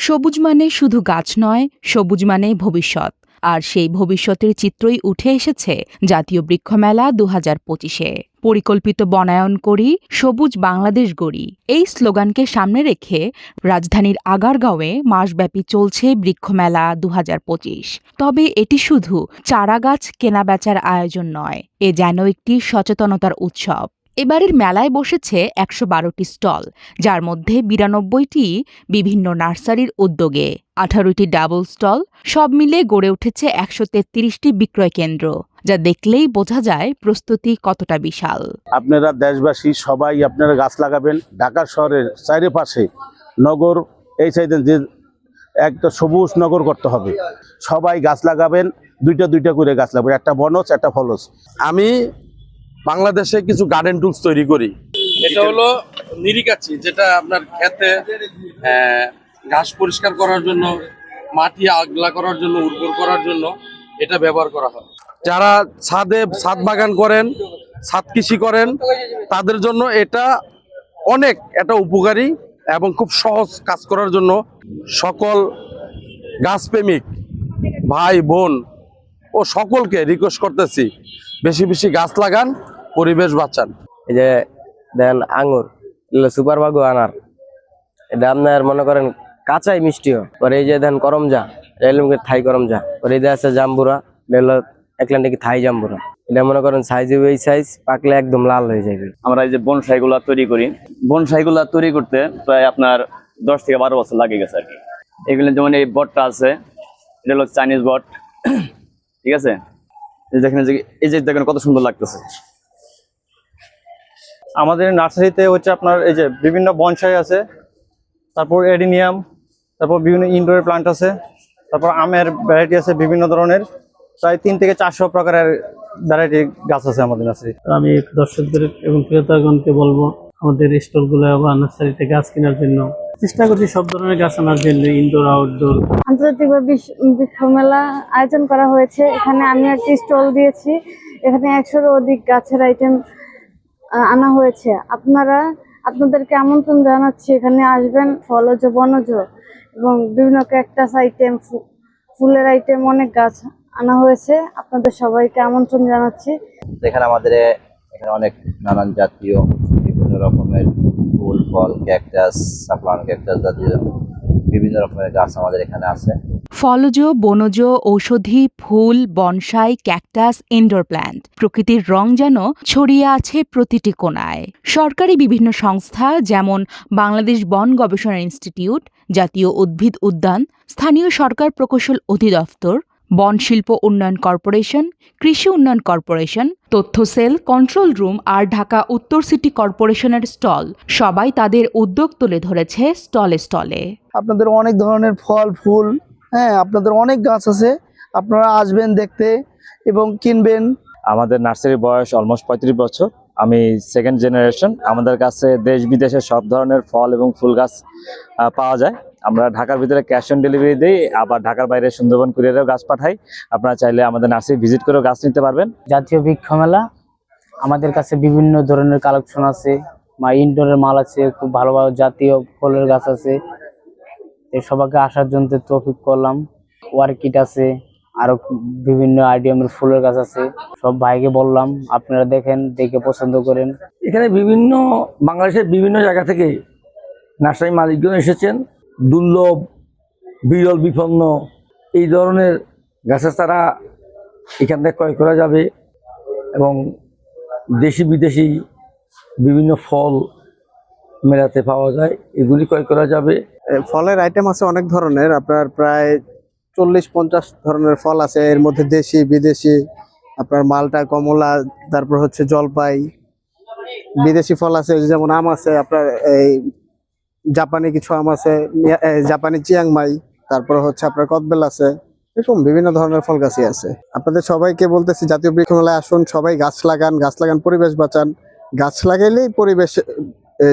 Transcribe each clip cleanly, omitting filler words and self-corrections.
সবুজ মানে শুধু গাছ নয়, সবুজ মানে ভবিষ্যৎ। আর সেই ভবিষ্যতের চিত্রই উঠে এসেছে জাতীয় বৃক্ষমেলা ২০২৫-এ। পরিকল্পিত বনায়ন করি, সবুজ বাংলাদেশ গড়ি, এই স্লোগানকে সামনে রেখে রাজধানীর আগারগাঁওয়ে মাসব্যাপী চলছে বৃক্ষমেলা ২০২৫। তবে এটি শুধু চারাগাছ কেনাবেচার আয়োজন নয়, এ যেন একটি সচেতনতার উৎসব। এবারের মেলায় বসেছে ১১২টি স্টল, যার মধ্যে ৯২টি বিভিন্ন নার্সারির উদ্যোগে, ১৮টি ডাবল স্টল, সব মিলে গড়ে উঠেছে ১৩৩টি বিক্রয় কেন্দ্র, যা দেখলেই বোঝা যায় প্রস্তুতি কতটা বিশাল। আপনারা দেশবাসী সবাই আপনারা গাছ লাগাবেন। ঢাকা শহরের চারিপাশে নগর এই সাইডে যে একটা সবুজ নগর করতে হবে, সবাই গাছ লাগাবেন। দুইটা করে গাছ লাগাবেন, একটা বনজ একটা ফলজ। আমি বাংলাদেশে কিছু গার্ডেন টুলস তৈরি করি। এটা হলো নিরিকাছি, যেটা আপনার ক্ষেতে ঘাস পরিষ্কার করার জন্য, মাটি আগলা করার জন্য, উর্বর করার জন্য এটা ব্যবহার করা হয়। যারা ছাদ বাগান করেন, ছাদ কৃষি করেন, তাদের জন্য এটা অনেক উপকারী এবং খুব সহজ কাজ করার জন্য সকল গাছপ্রেমিক ভাই বোন ও সকলকে রিকোয়েস্ট করতেছি, বেশি বেশি গাছ লাগান, পরিবেশ বাঁচান। এই যে দেন আঙুর, সুপার বাগু আনার, এটা আপনার মনে করেন কাঁচাই মিষ্টিও। পরে এই যে দেন করমজা, থাই করমজা। পরে এই যে আছে জাম্বুরা, একলান্টিক থাই জাম্বুরা। এটা মনে করেন সাইজ এই সাইজ, পাকলে একদম লাল হয়ে যাবে। আমরা এই যে বনসাইগুলা তৈরি করি, বনসাইগুলা তৈরি করতে প্রায় আপনার ১০ থেকে ১২ বছর লাগে গেছে আর কি। এগুলো যেমন এই বটটা আছে, এটা হলো চাইনিজ বট, ঠিক আছে। দেখেন এই যে দেখেন কত সুন্দর লাগতেছে। আমাদের নার্সারিতে হচ্ছে আপনার এই যে বিভিন্ন বনসাই আছে, তারপর এডিনিয়াম, তারপর বিভিন্ন ইনডোর প্লান্ট আছে, তারপর আমের ভ্যারাইটি আছে বিভিন্ন ধরনের, প্রায় ৩ থেকে ৪০০ প্রকারের ভ্যারাইটি গাছ আছে আমাদের নার্সারিতে। আমি দর্শকদের এবং ক্রেতাগণকে বলবো আমাদের স্টলগুলো বা নার্সারিতে গাছ কেনার জন্য চেষ্টা করছি সব ধরনের গাছ আনার জন্য, ইনডোর আউটডোর। আন্তর্জাতিক বৃক্ষ মেলা আয়োজন করা হয়েছে, এখানে আমি একটি স্টল দিয়েছি। এখানে ১০০-এরও অধিক গাছের আইটেম আনা হয়েছে। আপনাদেরকে আমন্ত্রণ জানাচ্ছি, এখানে আসবেন। ফলজ বনজ এবং বিভিন্ন ক্যাকটাস আইটেম, ফুলের আইটেম, অনেক গাছ আনা হয়েছে। আপনাদের সবাইকে আমন্ত্রণ জানাচ্ছি। এখানে অনেক নানান জাতীয় বিভিন্ন রকমের ফুল ফল, ক্যাকটাস, সাকুলেন্ট ক্যাকটাস জাতীয় বিভিন্ন রকমের গাছ আমাদের এখানে আছে। ফলজ, বনজ, ঔষধি, ফুল, বনসাই, ক্যাকটাস, ইনডোর প্ল্যান্ট, প্রকৃতির রং যেন ছড়িয়ে আছে প্রতিটি কোণায়। সরকারি বিভিন্ন সংস্থা যেমন বাংলাদেশ বন গবেষণা ইনস্টিটিউট, জাতীয় উদ্ভিদ উদ্যান, স্থানীয় সরকার প্রকৌশল অধিদপ্তর, বন শিল্প উন্নয়ন কর্পোরেশন, কৃষি উন্নয়ন কর্পোরেশন, তথ্য সেল, কন্ট্রোল রুম আর ঢাকা উত্তর সিটি কর্পোরেশনের স্টল, সবাই তাদের উদ্যোগ তুলে ধরেছে স্টলে স্টলে। আপনাদের অনেক ধরনের ফল ফুল, আপনাদের অনেক গাছ আছে, আপনারা আসবেন দেখতে এবং কিনবেন। আমাদের নার্সারির বয়স অলমোস্ট ৩৫ বছর। আমি সেকেন্ড জেনারেশন। আমাদের কাছে দেশ বিদেশের সব ধরনের ফল এবং ফুল গাছ পাওয়া যায়। আমরা ঢাকার ভিতরে ক্যাশ অন ডেলিভারি দিই, আবার ঢাকার বাইরে সুন্দরবন কুরিয়ারেও গাছ পাঠাই। আপনারা চাইলে আমাদের নার্সারি ভিজিট করেও গাছ নিতে পারবেন। জাতীয় বৃক্ষ মেলা, আমাদের কাছে বিভিন্ন ধরনের কালেকশন আছে, ইনডোরের মাল আছে, খুব ভালো ভালো জাতীয় ফলের গাছ আছে। সবাইকে আসার জন্য তৌফিক করলাম। অর্কিড আছে, আরো বিভিন্ন আইডিয়ামের ফুলের গাছ আছে। সব ভাইকে বললাম আপনারা দেখেন, দেখে পছন্দ করেন। এখানে বাংলাদেশের বিভিন্ন জায়গা থেকে নার্সারি মালিকগণ এসেছেন। দুর্লভ, বিরল, বিপন্ন এই ধরনের গাছের চারা এখান থেকে ক্রয় করা যাবে এবং দেশি বিদেশি বিভিন্ন ফল মেলাতে পাওয়া যায়, এগুলি ক্রয় করা যাবে। ফলের আইটেম আছে অনেক ধরনের, আপনার প্রায় ৪০-৫০ ধরনের ফল আছে। এর মধ্যে দেশি বিদেশি, আপনার মালটা, কমলা, তারপর হচ্ছে জলপাই। বিদেশি ফল আছে যেমন আম আছে, আপনার এই জাপানি কিছু আম আছে, জাপানি চিয়াংমাই, তারপর হচ্ছে আপনার কদবেল আছে, এরকম বিভিন্ন ধরনের ফল গাছই আছে। আপনাদের সবাইকে বলতেছি জাতীয় বৃক্ষ মেলায় আসুন, সবাই গাছ লাগান, পরিবেশ বাঁচান। গাছ লাগাইলেই পরিবেশ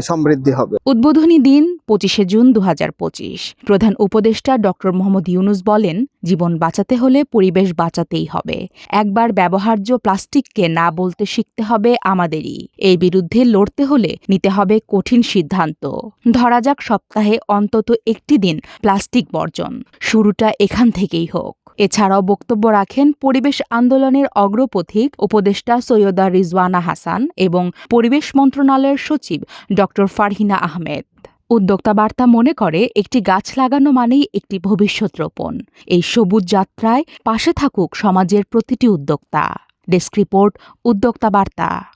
সমৃদ্ধি হবে। উদ্বোধনী দিন 25শে জুন 2025। প্রধান উপদেষ্টা ডক্টর মোহাম্মদ ইউনূস বলেন, জীবন বাঁচাতে হলে পরিবেশ বাঁচাতেই হবে। একবার ব্যবহার্য প্লাস্টিককে না বলতে শিখতে হবে আমাদেরই। এই বিরুদ্ধে লড়তে হলে নিতে হবে কঠিন সিদ্ধান্ত। ধরা যাক সপ্তাহে অন্তত একটি দিন প্লাস্টিক বর্জন। শুরুটা এখান থেকেই হোক। এছাড়াও বক্তব্য রাখেন পরিবেশ আন্দোলনের অগ্রপথিক উপদেষ্টা সৈয়দা রিজওয়ানা হাসান এবং পরিবেশ মন্ত্রণালয়ের সচিব ডক্টর ফারহিনা আহমেদ। উদ্যোক্তা বার্তা মনে করে, একটি গাছ লাগানো মানেই একটি ভবিষ্যৎ রোপণ। এই সবুজ যাত্রায় পাশে থাকুক সমাজের প্রতিটি উদ্যোক্তা। ডেস্ক রিপোর্ট, উদ্যোক্তা বার্তা।